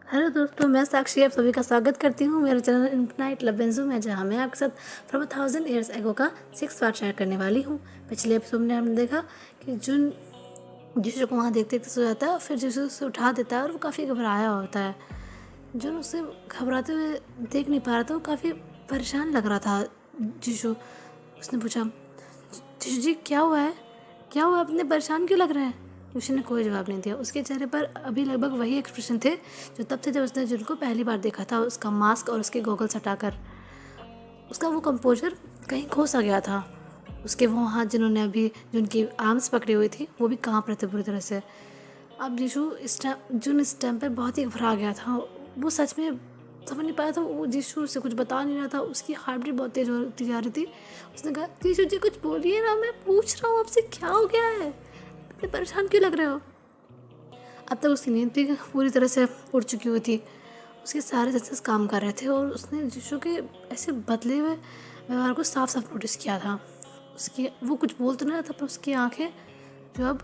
Hello दोस्तों, मैं साक्षी आप सभी का स्वागत करती हूँ मेरे channel infinite love and zoom में, जहाँ मैं आपके साथ फ्रॉम 1000 ईयर्स एगो का 6 पार्ट शेयर करने वाली हूँ। पिछले एपिसोड में हमने देखा कि जुन जिसू को वहाँ देखते देखते सो जाता है और फिर जिसू उसे उठा देता है और वो काफ़ी घबराया होता है। जुन उसे घबराते हुए देख नहीं पा रहा था, वो काफ़ी परेशान लग रहा था। जिसू उसने पूछा, जिसू जी क्या हुआ है, क्या हुआ, अपने परेशान क्यों लग रहे हैं? ऋषि ने कोई जवाब नहीं दिया। उसके चेहरे पर अभी लगभग वही एक्सप्रेशन थे जो तब थे जब उसने जिनको पहली बार देखा था। उसका मास्क और उसके गॉगल्स हटाकर उसका वो कंपोजर कहीं खो सा गया था। उसके वो हाथ जिन्होंने अभी जिनकी आर्म्स पकड़ी हुई थी वो भी कांप रहे थे बुरी तरह से। अब जीशु इस टाइम पर बहुत ही घबरा गया था। वो सच में समझ नहीं पाया था, वो जीशु से कुछ बता नहीं रहा था। उसकी हार्ट बीट बहुत तेज होती जा रही थी। उसने कहा, जीशु जी कुछ बोलिए ना, मैं पूछ रहा हूँ आपसे क्या हो गया है, इतने परेशान क्यों लग रहे हो? अब तक उसकी नींद भी पूरी तरह से उड़ चुकी हुई थी। उसके सारे सेंसेस काम कर रहे थे और उसने जिशु के ऐसे बदले हुए व्यवहार को साफ साफ नोटिस किया था। उसकी वो कुछ बोल तो नहीं रहा था, पर उसकी आंखें जो अब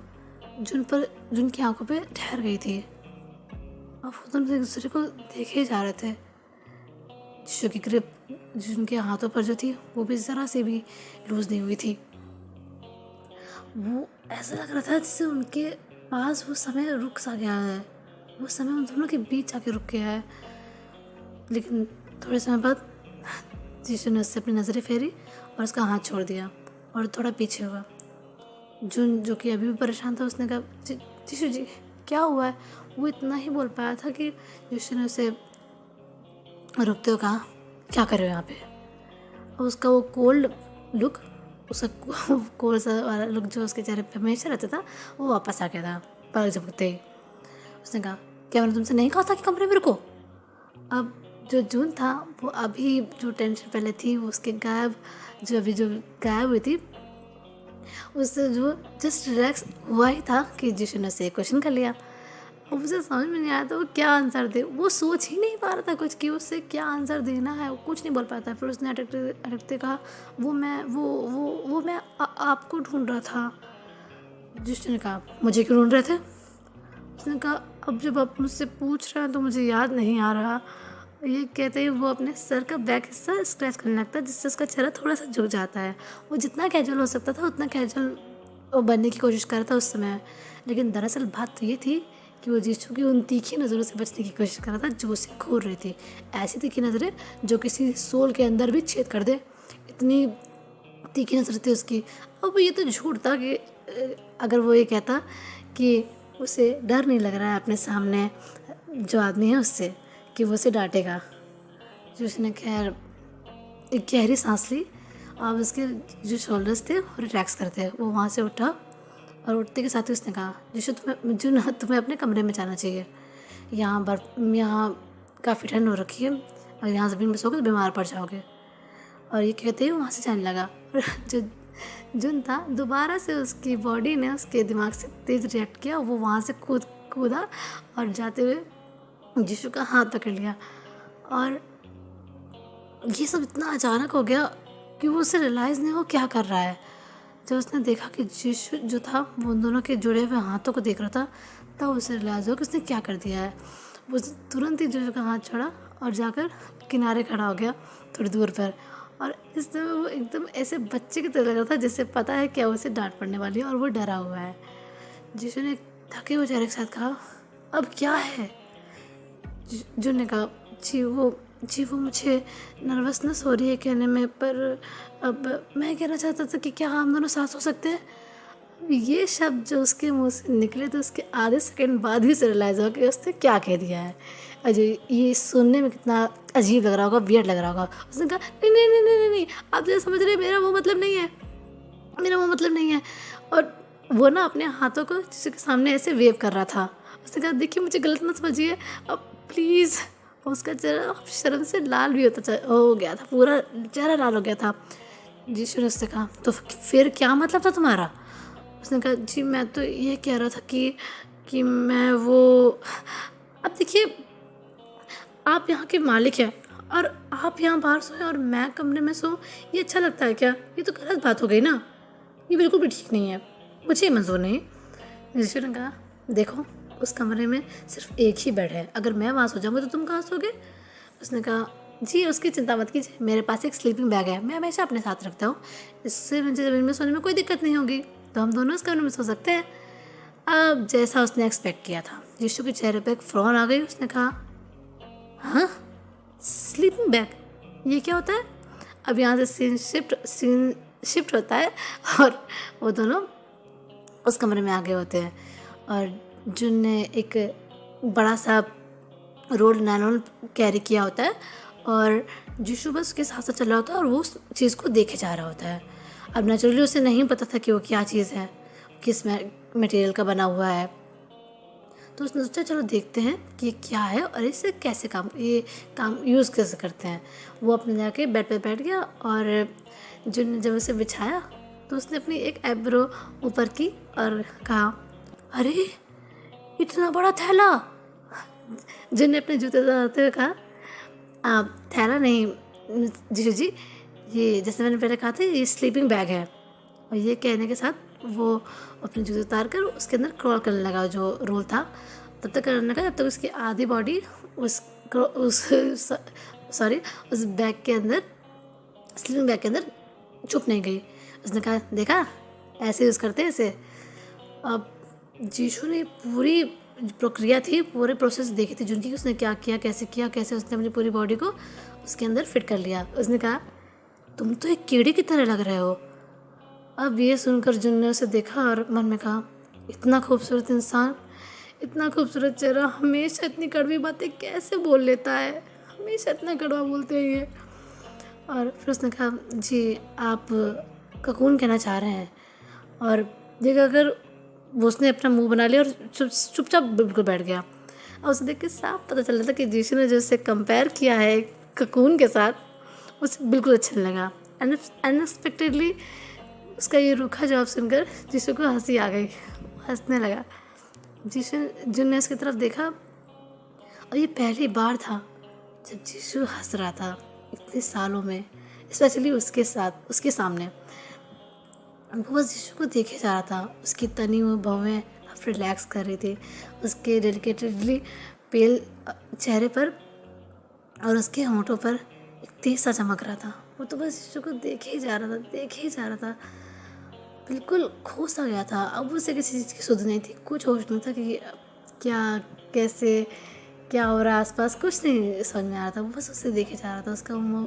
जिनकी आंखों पे ठहर गई थी और वो दोनों एक दूसरे को देखे जा रहे थे। जिशु की ग्रिप जिनके हाथों पर जो थी वो भी ज़रा से भी लूज नहीं हुई थी। वो ऐसा लग रहा था जैसे उनके पास वो समय रुक सा गया है, वो समय उन दोनों के बीच आके रुक गया है। लेकिन थोड़े समय बाद जीशु ने उससे अपनी नज़रें फेरी और उसका हाथ छोड़ दिया और थोड़ा पीछे हुआ। जो कि अभी भी परेशान था, उसने कहा, जीशु जी क्या हुआ है? वो इतना ही बोल पाया था कि जीशु ने उसे रुकते हुए कहा, क्या कर रहे हो यहाँ पे? और उसका वो कोल्ड लुक, उसका कोल्ड सा वाला लुक जो उसके चेहरे पे हमेशा रहता था, वो वापस आ गया था पलक झपकते ही। उसने कहा, क्या मैंने तुमसे नहीं कहा था कि कमरे में रुको? अब जो जून था वो अभी जो टेंशन पहले थी वो उसके जो गायब हुई थी, उससे जो जस्ट रिलैक्स हुआ ही था कि जिशु ने से क्वेश्चन कर लिया। अब उसे समझ में नहीं आया था वो क्या आंसर दे। वो सोच ही नहीं पा रहा था कुछ कि उससे क्या आंसर देना है, वो कुछ नहीं बोल पाता। फिर उसने अटकते अटकते कहा, वो मैं आपको ढूंढ रहा था। जिसने ने कहा, मुझे क्यों ढूंढ रहे थे? उसने कहा, अब जब आप मुझसे पूछ रहे हैं तो मुझे याद नहीं आ रहा। ये कहते ही वो अपने सर का बैक हिस्सा स्क्रैच करने लगता है, जिससे उसका चेहरा थोड़ा सा झुक जाता है। वो जितना कैजुअल हो सकता था उतना कैजुअल बनने की कोशिश कर रहा था उस समय। लेकिन दरअसल बात तो ये थी कि वो जीशु की उन तीखी नज़रों से बचने की कोशिश कर रहा था जो उसे घूर रही थी। ऐसी तीखी नज़रें जो किसी सोल के अंदर भी छेद कर दे, इतनी तीखी नज़र थी उसकी। अब ये तो झूठ था कि अगर वो ये कहता कि उसे डर नहीं लग रहा है अपने सामने जो आदमी है उससे, कि वो उसे डांटेगा। जो उसने खैर एक गहरी सांस ली और उसके जो शोल्डर्स थे वो रिलैक्स करते, वो वहाँ से उठा और उठते के साथ ही उसने कहा, जिससे तुम्हें अपने कमरे में जाना चाहिए। यहाँ काफ़ी ठंड हो रखी है, अगर यहाँ ज़मीन में सोगे तो बीमार पड़ जाओगे। और ये कहते ही वहाँ से जाने लगा। और जो जुन था, दोबारा से उसकी बॉडी ने उसके दिमाग से तेज़ रिएक्ट किया। वो वहाँ से कूदा और जाते हुए जिशु का हाथ पकड़ लिया। और ये सब इतना अचानक हो गया कि वो उसे रियलाइज़ नहीं हो क्या कर रहा है। जब उसने देखा कि जिशु जो था वो उन दोनों के जुड़े हुए हाथों को देख रहा था, तब उसे रियलाइज़ हो कि उसने क्या कर दिया है। वो तुरंत ही जिशु का हाथ छोड़ा और जाकर किनारे खड़ा हो गया थोड़ी दूर पर। और इस समय वो एकदम ऐसे बच्चे की तरह लग रहा था जिससे पता है क्या उसे डांट पड़ने वाली है और वो डरा हुआ है। जिशु ने थके हुए चेहरे के साथ कहा, अब क्या है? जुन ने कहा, जी वो मुझे नर्वसनेस हो रही है कहने में, पर अब मैं कहना चाहता था कि क्या हम दोनों साथ हो सकते हैं। ये शब्द जो उसके मुंह से निकले तो उसके आधे सेकंड बाद ही से रियलाइज़ हो कि उसने क्या कह दिया है। अजय ये सुनने में कितना अजीब लग रहा होगा, वियर्ड लग रहा होगा। उसने कहा, नहीं नहीं नहीं नहीं नहीं, आप जैसे समझ रहे, मेरा वो मतलब नहीं है, मेरा वो मतलब नहीं है। और वो ना अपने हाथों को जिसके सामने ऐसे वेव कर रहा था। उसने कहा, देखिए मुझे गलत मत समझिए, अब प्लीज़। उसका चेहरा शर्म से लाल भी हो गया था, पूरा चेहरा लाल हो गया था। जिशु ने उससे कहा, तो फिर क्या मतलब था तुम्हारा? उसने कहा, जी मैं तो ये कह रहा था कि मैं वो, अब देखिए आप यहाँ के मालिक हैं और आप यहाँ बाहर सोएं और मैं कमरे में सोऊं, ये अच्छा लगता है क्या? ये तो गलत बात हो गई ना, ये बिल्कुल भी ठीक नहीं है, मुझे मंजूर नहीं। जिशु ने कहा, देखो उस कमरे में सिर्फ एक ही बेड है, अगर मैं वहाँ सो जाऊँगा तो तुम कहाँ सोगे? उसने कहा जी उसकी चिंता मत कीजिए, मेरे पास एक स्लीपिंग बैग है, मैं हमेशा अपने साथ रखता हूँ, इससे मुझे ज़मीन में सोने में कोई दिक्कत नहीं होगी, तो हम दोनों इस कमरे में सो सकते हैं। अब जैसा उसने एक्सपेक्ट किया था, यीशु के चेहरे पर एक फ्रॉन आ गई। उसने कहा हाँ स्लीपिंग बैग ये क्या होता है? अब यहाँ से सीन शिफ्ट होता है और वो दोनों उस कमरे में आ गए होते हैं और जुन ने एक बड़ा सा रोल नैनोल कैरी किया होता है और यीशु बस उसके साथ साथ चल रहा होता है और वो उस चीज़ को देखे जा रहा होता है। अब नेचुरली उसे नहीं पता था कि वो क्या चीज़ है, किस मटेरियल का बना हुआ है, तो उसने सोचा चलो देखते हैं कि ये क्या है और इससे कैसे ये काम यूज़ कैसे करते हैं। वो अपने जाके बेड पे बैठ गया और जुन जब उसे बिछाया तो उसने अपनी एक आईब्रो ऊपर की और कहा अरे इतना बड़ा थैला। जुन ने अपने जूते उतारते हुए कहा थैला नहीं जीजू जी, ये जैसे मैंने पहले कहा था ये स्लीपिंग बैग है। और ये कहने के साथ वो अपने जूते उतार कर उसके अंदर क्रॉल करने लगा, जो रोल था तब तक करने लगा जब तक उसकी आधी बॉडी उस बैग के अंदर, स्लीपिंग बैग के अंदर छुप नहीं गई। उसने कहा देखा ऐसे यूज़ करते हैं इसे। अब जीशु ने पूरी प्रक्रिया थी, पूरे प्रोसेस देखी थी जिनकी, उसने क्या किया, कैसे उसने अपनी पूरी बॉडी को उसके अंदर फिट कर लिया। उसने कहा तुम तो एक कीड़े की तरह लग रहे हो। अब ये सुनकर जुन ने उसे देखा और मन में कहा इतना खूबसूरत इंसान, इतना खूबसूरत चेहरा, हमेशा इतनी कड़वी बातें कैसे बोल लेता है, हमेशा इतना कड़वा बोलते हैं ये। और फिर उसने कहा जी आप ककून कहना चाह रहे हैं। और देखा अगर वो उसने अपना मुंह बना लिया और चुपचाप बिल्कुल बैठ गया। और उसे देख के साफ पता चल रहा था कि जीशु ने जो उससे कंपेयर किया है ककून के साथ उसे बिल्कुल अच्छा नहीं लगा। अनएक्सपेक्टेडली उसका ये रूखा जवाब सुनकर जीशु को हंसी आ गई, हंसने लगा। जुन ने उसकी तरफ देखा और ये पहली बार था जब जीशु हंस रहा था इतने सालों में, स्पेशली उसके उसके सामने। वो बस यीशु को देखे जा रहा था, उसकी तनी हुई भवें रिलैक्स कर रही थी, उसके डेडिकेटेडली पेल चेहरे पर और उसके होंठों पर एक तेज सा चमक रहा था। वो तो बस यीशु को देखे ही जा रहा था, बिल्कुल खो सा गया था। अब उसे किसी चीज़ की सुध नहीं थी, कुछ होश नहीं था कि क्या कैसे क्या हो रहा है आसपास, कुछ नहीं समझ में आ रहा था। वो बस उसे देखे जा रहा था, उसका मुँह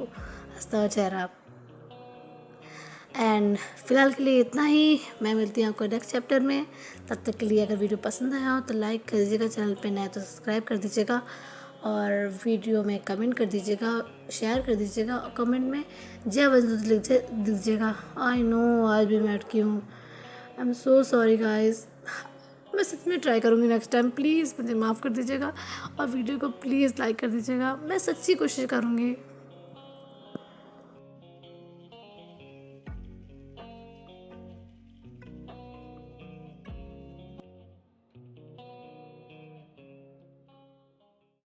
हंसता हुआ चेहरा। एंड फिलहाल के लिए इतना ही, मैं मिलती हूँ आपको नेक्स्ट चैप्टर में। तब तक के लिए अगर वीडियो पसंद आया हो तो लाइक कर दीजिएगा, चैनल पे नया तो सब्सक्राइब कर दीजिएगा और वीडियो में कमेंट कर दीजिएगा, शेयर कर दीजिएगा और कमेंट में जय वंदना लिख दीजिएगा। आई नो आज भी मैं अटकी हूँ, I am so sorry guys. मैं सच में ट्राई करूँगी नेक्स्ट टाइम, प्लीज़ मुझे माफ़ कर दीजिएगा और वीडियो को प्लीज़ लाइक कर दीजिएगा, मैं सच्ची कोशिश करूँगी।